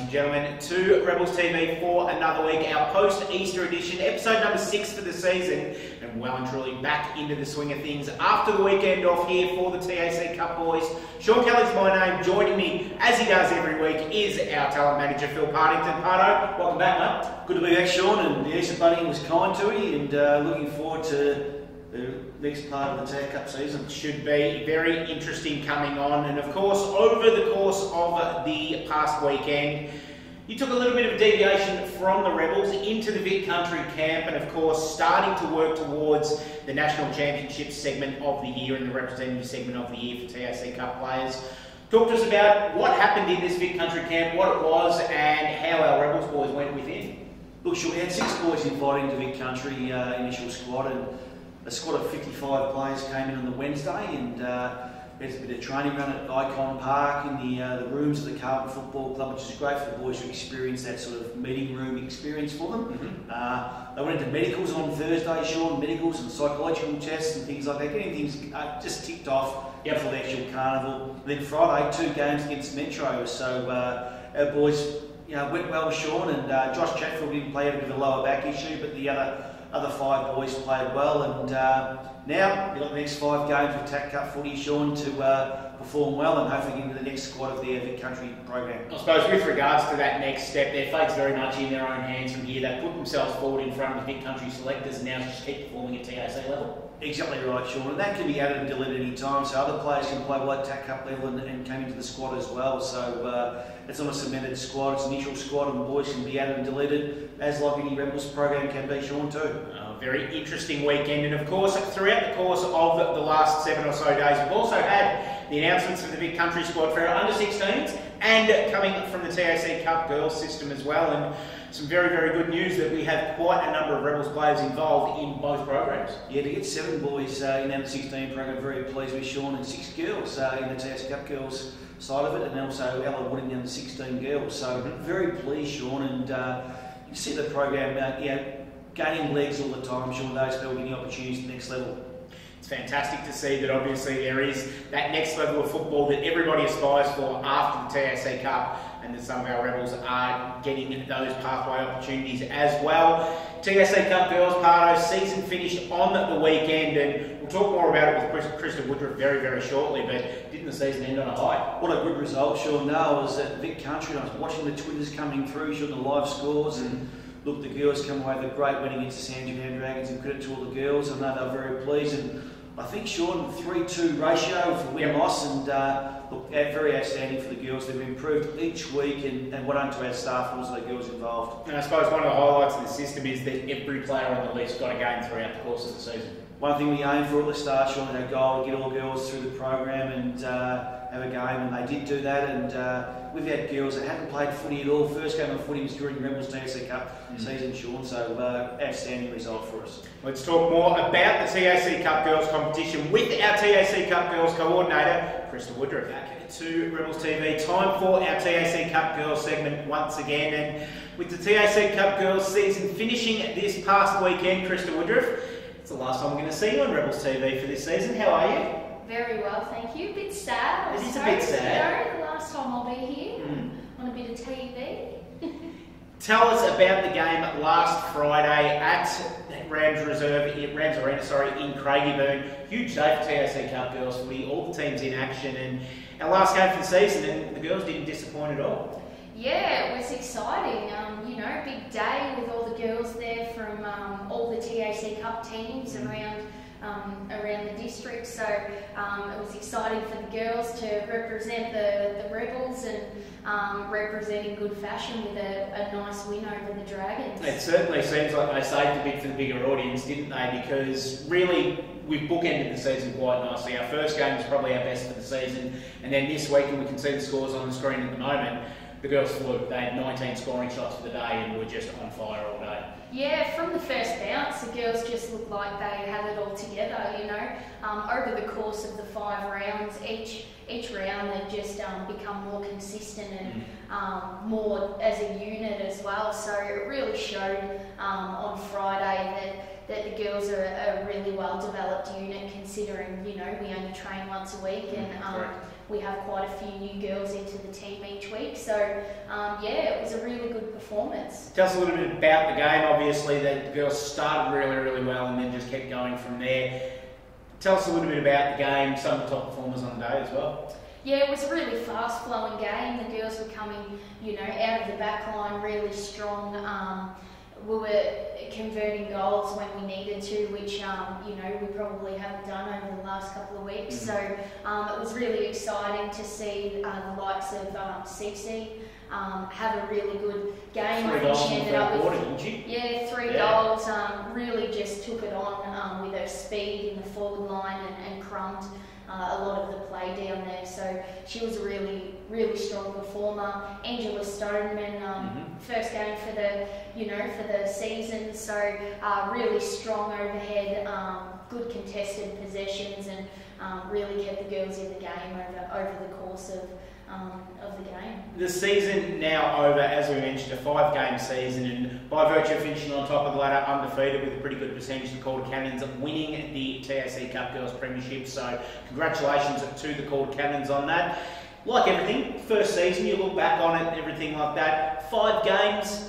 and gentlemen, to Rebels TV for another week, our post-Easter edition, episode number 6 for the season, and well and truly back into the swing of things after the weekend off here for the TAC Cup boys. Sean Kelly's my name. Joining me, as he does every week, is our talent manager, Phil Partington. Parto, welcome back, mate. Good to be back, Sean, and the Easter bunny was kind to you, and looking forward to the next part of the TAC Cup season. Should be very interesting coming on, and of course, over the course of the past weekend, you took a little bit of a deviation from the Rebels into the Vic Country camp, and of course, starting to work towards the National Championship segment of the year and the representative segment of the year for TAC Cup players. Talk to us about what happened in this Vic Country camp, what it was, and how our Rebels boys went within. Look, sure, we had 6 boys invited to Vic Country initial squad, and a squad of 55 players came in on the Wednesday, and there's a bit of training run at Icon Park in the rooms of the Calder Football Club, which is great for the boys to experience that sort of meeting room experience for them. They went into medicals on Thursday, Sean, medicals and psychological tests and things like that, getting things just ticked off for the actual carnival. And then Friday, 2 games against Metro, so our boys went well with Sean, and Josh Chatfield didn't play, a bit of a lower back issue, but the other 5 boys played well, and now we've got the next 5 games with TAC Cup footy, Sean, to perform well and hopefully get into the next squad of the Vic Country program. I suppose with regards to that next step, their fate's very much in their own hands from here. They put themselves forward in front of the Vic Country selectors and now just keep performing at TAC level. Exactly right, Sean, and that can be added and deleted any time, so other players can play well at TAC Cup level and came into the squad as well, so it's not a cemented squad, it's an initial squad, and boys can be added and deleted, as like any Rebels program can be, Sean, too. Very interesting weekend, and of course, throughout the course of the last 7 or so days, we've also had the announcements for the Vic Country squad for our under-16s, and coming from the TAC Cup Girls system as well, and some very, very good news that we have quite a number of Rebels players involved in both programs. Yeah, to get 7 boys in the under-16 program, very pleased with Sean, and 6 girls in the TAC Cup Girls side of it, and also Ella Wood in the under-16 girls, so very pleased, Sean, and you see the program gaining legs all the time, Sean, those people getting opportunities to the next level. It's fantastic to see that obviously there is that next level of football that everybody aspires for after the TAC Cup, and that some of our Rebels are getting those pathway opportunities as well. TAC Cup Girls, Parto, season finished on the weekend, and we'll talk more about it with Krista Woodroffe very, very shortly, but didn't the season end on a high? What a good result, Sean. No, I was at Vic Country and I was watching the Twitters coming through, showing the live scores, and look, the girls come away with a great win against the Sandringham Dragons, and credit to all the girls. I know they were very pleased, and I think, Sean, 3-2 ratio for win-loss, and look, very outstanding for the girls. They've improved each week, and well done to our staff and also the girls involved. And I suppose one of the highlights of the system is that every player on the list got a game throughout the course of the season. One thing we aim for at the start, Sean, is our goal to get all girls through the program and have a game, and they did do that, and we've had girls that haven't played footy at all. First game of footy was during the Rebels TAC Cup season, Sean, so outstanding result for us. Let's talk more about the TAC Cup Girls competition with our TAC Cup Girls coordinator, Krista Woodroffe. Back to Rebels TV, time for our TAC Cup Girls segment once again, and with the TAC Cup Girls season finishing this past weekend, Krista Woodroffe, it's the last time we're going to see you on Rebels TV for this season. How are you? Very well, thank you. A bit sad, I suppose. It is a bit sad. The last time I'll be here on a bit of TV. Tell us about the game last Friday at Rams Arena, in Craigieburn. Huge day for TAC Cup Girls footy, all the teams in action, and our last game for the season, and the girls didn't disappoint at all. Yeah, it was exciting. Big day with all the girls there from all the TAC Cup teams around the district, so it was exciting for the girls to represent the Rebels and represent in good fashion with a nice win over the Dragons. It certainly seems like they saved a bit for the bigger audience, didn't they? Because really, we've bookended the season quite nicely. Our first game was probably our best for the season, and then this week, and we can see the scores on the screen at the moment, the girls flew. They had 19 scoring shots for the day and were just on fire all day. Yeah, from the first bounce, the girls just looked like they had it all together, over the course of the 5 rounds, each round they've just become more consistent and more as a unit as well. So it really showed on Friday that the girls are a really well developed unit, considering, you know, we only train once a week, and we have quite a few new girls into the team each week. So yeah, it was a really good performance. Tell us a little bit about the game. Obviously the girls started really well and then just kept going from there. Tell us a little bit about the game, some of the top performers on the day as well. Yeah, it was a really fast-flowing game. The girls were coming, you know, out of the back line really strong. We were converting goals when we needed to, which, you know, we probably haven't done over the last couple of weeks. So it was really exciting to see the likes of Cece have a really good game. 3 goals in the third quarter, didn't she? Yeah, 3 goals. Really just took it on with her speed in the forward line and crumbed a lot of the play down there. So she was a really strong performer. Angela Stoneman, first game for the season. So really strong overhead, good contested possessions, and really kept the girls in the game over the course of the game. The season now over, as we mentioned, a 5-game season, and by virtue of finishing on top of the ladder undefeated with a pretty good percentage, the Calder Cannons winning the TAC Cup Girls Premiership. So congratulations to the Calder Cannons on that. Like everything, first season, you look back on it and everything like that. 5 games.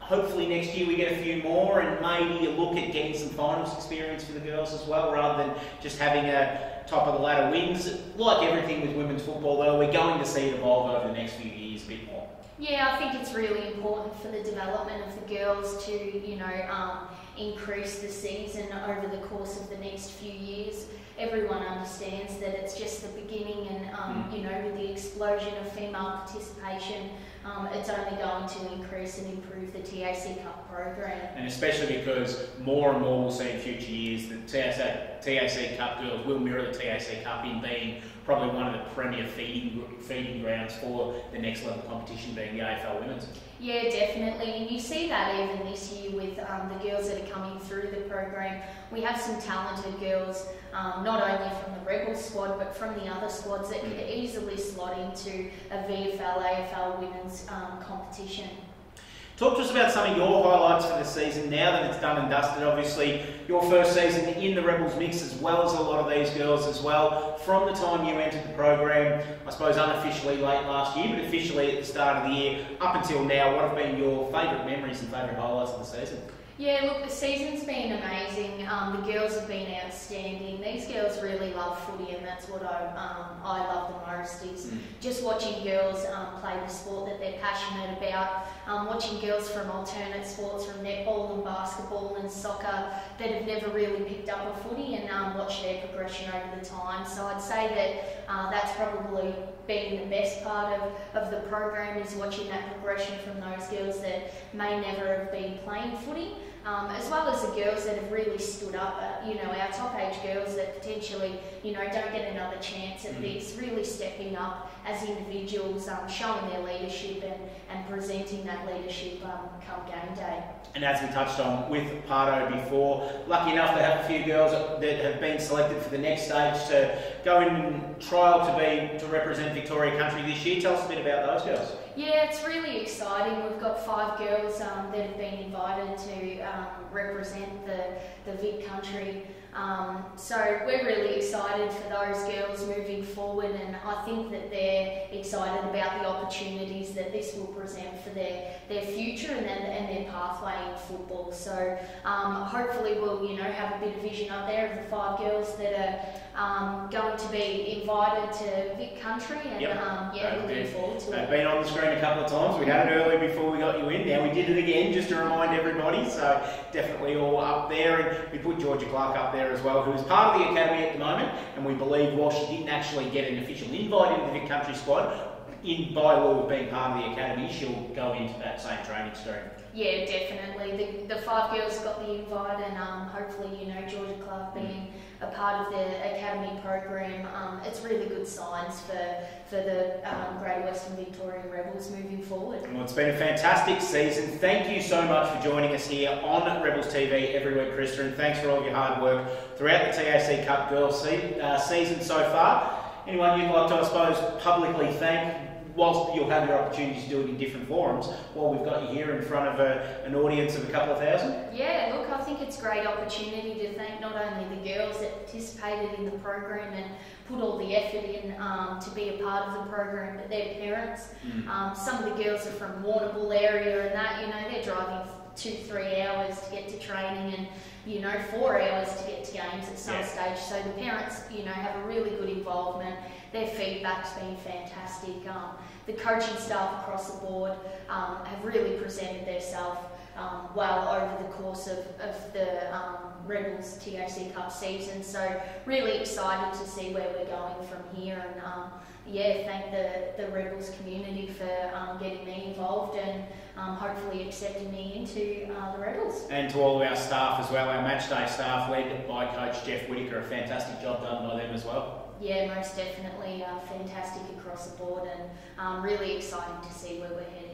Hopefully next year we get a few more, and maybe you look at getting some finals experience for the girls as well, rather than just having a top of the ladder wins. Like everything with women's football though, we're going to see it evolve over the next few years a bit more. Yeah, I think it's really important for the development of the girls to, you know, increase the season over the course of the next few years. Everyone understands that it's just the beginning, and you know, with the explosion of female participation, it's only going to increase and improve the TAC Cup program. And especially because more and more we'll see in future years that TAC Cup Girls will mirror the TAC Cup in being probably one of the premier feeding grounds for the next level competition, being the AFL Women's. Yeah, definitely, and you see that even this year with the girls that are coming through the program. We have some talented girls, not only from the Rebels squad, but from the other squads that could easily slot into a VFL, AFL Women's competition. Talk to us about some of your highlights for the season now that it's done and dusted. Obviously, your first season in the Rebels mix, as well as a lot of these girls as well. From the time you entered the program, I suppose unofficially late last year, but officially at the start of the year, up until now, what have been your favourite memories and favourite highlights of the season? Yeah, look, the season's been amazing. The girls have been outstanding. These girls really love footy, and that's what I love the most, is just watching girls play the sport that they're passionate about, watching girls from alternate sports, from netball and basketball and soccer, that have never really picked up a footy, and watch their progression over the time. So I'd say that that's probably been the best part of the program, is watching that progression from those girls that may never have been playing footy, as well as the girls that have really stood up, you know, our top age girls that potentially, you know, don't get another chance at this, really stepping up as individuals, showing their leadership and presenting that leadership come game day. And as we touched on with Parto before, lucky enough to have a few girls that have been selected for the next stage to go in and trial to represent Victoria Country this year. Tell us a bit about those girls. Yeah, it's really exciting. We've got 5 girls that have been invited to represent the Vic Country. So we're really excited for those girls moving forward, and I think that they're excited about the opportunities that this will present for their future and their pathway in football. So hopefully we'll, you know, have a bit of vision up there of the 5 girls that are going to be invited to Vic Country, and yeah, looking forward to it. They've been on the screen a couple of times. We had it earlier before we got you in. Now we did it again just to remind everybody. So definitely all up there, and we put Georgia Clark up there as well, who is part of the academy at the moment, and we believe while she didn't actually get an official invite into the Vic Country squad, by law of being part of the academy, she'll go into that same training stream. Yeah, definitely. The 5 girls got the invite, and hopefully, you know, Georgia Clark being a part of the academy program, it's really good signs for the Greater Western Victorian Rebels moving forward. Well, it's been a fantastic season. Thank you so much for joining us here on Rebels TV every week, Krista, and thanks for all of your hard work throughout the TAC Cup Girls season so far. Anyone you'd like to, I suppose, publicly thank whilst you'll have your opportunities to do it in different forums, while we've got you here in front of an audience of a couple of thousand? Yeah, look, I think it's a great opportunity to thank not only the girls that participated in the program and put all the effort in to be a part of the program, but their parents. Some of the girls are from Warrnambool area and that, you know, they're driving 2-3 hours to get to training and, you know, 4 hours to get to games at some stage. So the parents, you know, have a really good involvement. Their feedback's been fantastic. The coaching staff across the board have really presented themselves well over the course of the Rebels TAC Cup season. So really excited to see where we're going from here, and thank the Rebels community for getting me involved and hopefully accepting me into the Rebels. And to all of our staff as well, our matchday staff led by Coach Jeff Whitaker, a fantastic job done by them as well. Yeah, most definitely fantastic across the board, and really exciting to see where we're headed.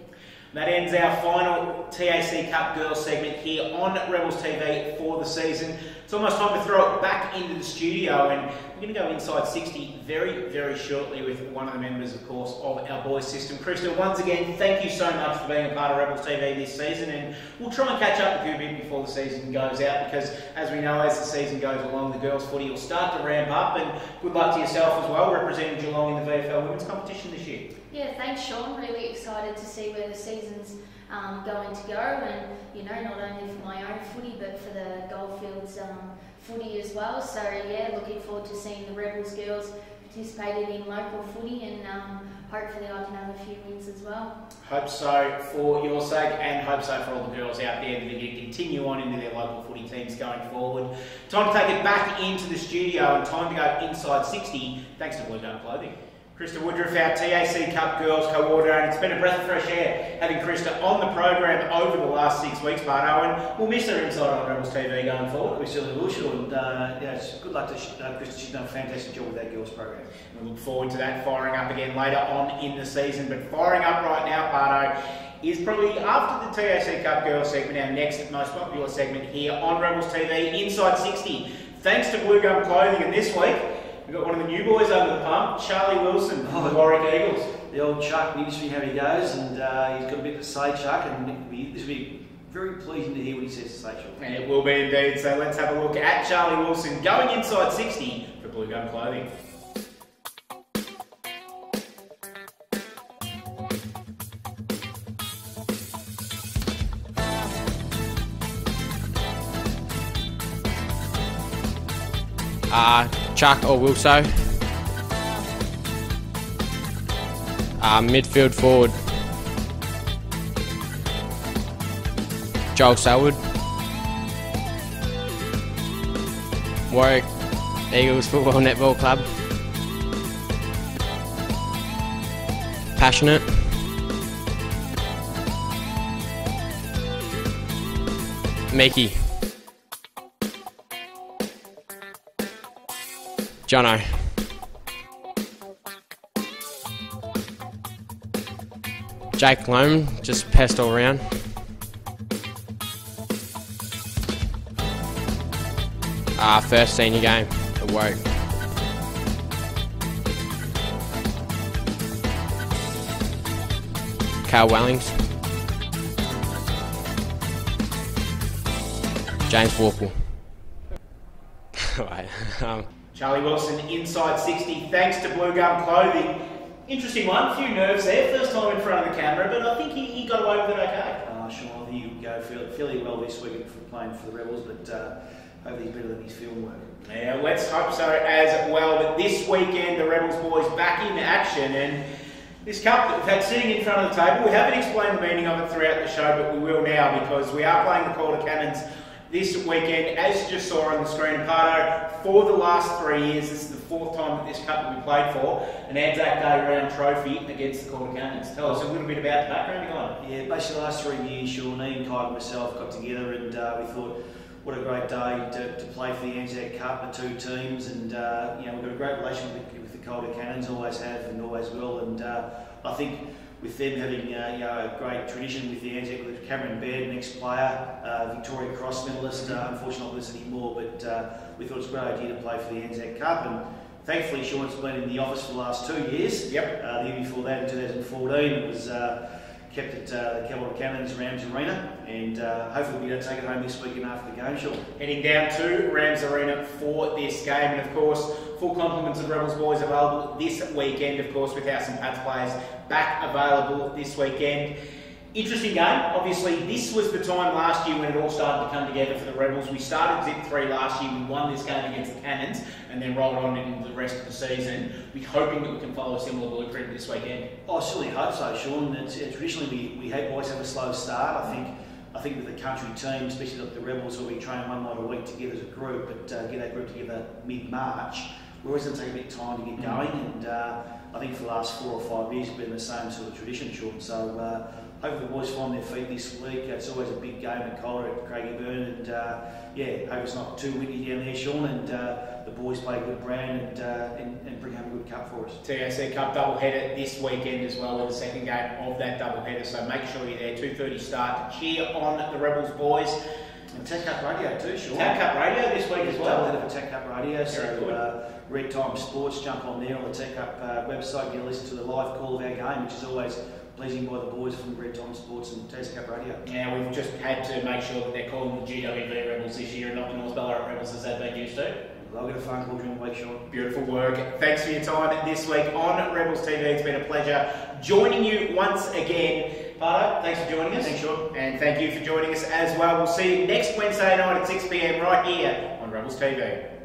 That ends our final TAC Cup Girls segment here on Rebels TV for the season. It's almost time to throw it back into the studio, and we're going to go inside 60 very, very shortly with one of the members, of course, of our boys system. Krista, once again, thank you so much for being a part of Rebels TV this season, and we'll try and catch up with you a bit before the season goes out, because as we know, as the season goes along, the girls' footy will start to ramp up, and good luck to yourself as well, representing Geelong in the VFL Women's Competition this year. Yeah, thanks, Shaun. Really excited to see where the season's going to go, and you know, not only for my own footy but for the Goldfields footy as well. So yeah, looking forward to seeing the Rebels girls participating in local footy, and hopefully I can have a few wins as well. Hope so for your sake, and hope so for all the girls out there that are going to continue on into their local footy teams going forward. Time to take it back into the studio and time to go inside 60 thanks to bluegum clothing. Krista Woodroffe, our TAC Cup Girls co-ordinator. It's been a breath of fresh air having Krista on the program over the last 6 weeks, Parto, and we'll miss her inside on Rebels TV going forward. We certainly will, Shaun, and it's good luck to Krista. She's done a fantastic job with that girls program. We look forward to that firing up again later on in the season, but firing up right now, Parto, is probably after the TAC Cup Girls segment, our next most popular segment here on Rebels TV, Inside 60. Thanks to Bluegum Clothing, and this week, we've got one of the new boys under the pump, Charlie Wilson from the Warrack Eagles. The old Chuck, we used to see how he goes, and he's got a bit to say, Chuck, and this will be very pleasing to hear what he says to say, Chuck. And it will be indeed, so let's have a look at Charlie Wilson going inside 60 for Bluegum Clothing. Chuck or Wilso. Midfield forward, Joel Selwood. Warrack Eagles Football Netball Club. Passionate. Mickey. Jono. Jake Loam, just pest all round. First senior game at Warrack. Carl Wellings. James Walpole. Charlie Wilson, inside 60, thanks to Bluegum Clothing. Interesting one, a few nerves there, first time in front of the camera, but I think he got away with it okay. Shaun, I think he'll go fairly well this week for playing for the Rebels, but hopefully he's better than his film work. Yeah, let's hope so as well. But this weekend, the Rebels boys back in action, and this cup that we've had sitting in front of the table, we haven't explained the meaning of it throughout the show, but we will now, because we are playing the Calder Cannons this weekend, as you just saw on the screen. Parto, for the last 3 years, this is the fourth time that this cup will be played for, an ANZAC Round trophy against the Calder Cannons. Tell us a little bit about the background behind it. Yeah, basically the last 3 years, Shaun, Ian, Kyle and myself got together, and we thought, what a great day to play for the ANZAC Cup, the two teams, and you know, we've got a great relationship with the Calder Cannons, always have and always will, and I think with them having you know, a great tradition with the ANZAC, with Cameron Baird, an ex-player, Victoria Cross medalist, unfortunately not with us anymore, but we thought it was a great idea to play for the ANZAC Cup, and thankfully Sean's been in the office for the last 2 years. Yep. The year before that, in 2014, it was kept at the Calder Cannons Rams Arena, and hopefully we don't take it home this weekend after the game, Sean. Heading down to Rams Arena for this game, and of course, full complements of Rebels boys available this weekend, of course, with our St Pat's players back available this weekend. Interesting game. Obviously, this was the time last year when it all started to come together for the Rebels. We started Zip 3 last year. We won this game against the Cannons and then rolled on into the rest of the season. We're hoping that we can follow a similar blueprint this weekend. I certainly hope so, Sean. Traditionally, we always have a slow start. I think with the country team, especially like the Rebels, where we train one night a week together as a group, but get that group together mid-March, we're always going to take a bit of time to get going. And I think for the last 4 or 5 years, it's been the same sort of tradition, Sean. So hopefully the boys find their feet this week. It's always a big game at Calder at Craigieburn, and hope it's not too windy down there, Sean, and the boys play a good brand and bring home a good cup for us. TAC Cup doubleheader this weekend as well, with the second game of that doubleheader, so make sure you're there, 2:30 start, to cheer on the Rebels boys. And TAC Cup Radio too, Sean. TAC Cup Radio this week as well. Doubleheader for TAC Cup Radio, so Red Time Sports, jump on there on the TAC Cup website, you can listen to the live call of our game, which is always pleasing by the boys from Red Time Sports and TAC Cup Radio. Now, we've just had to make sure that they're calling the GWV Rebels this year and not the North Ballarat Rebels as they've been used to. I'll get a phone call during the week, Sean. Beautiful work. Thanks for your time this week on Rebels TV. It's been a pleasure joining you once again. Parto, thanks for joining us. Thanks, Sean. And thank you for joining us as well. We'll see you next Wednesday night at 6 PM right here on Rebels TV.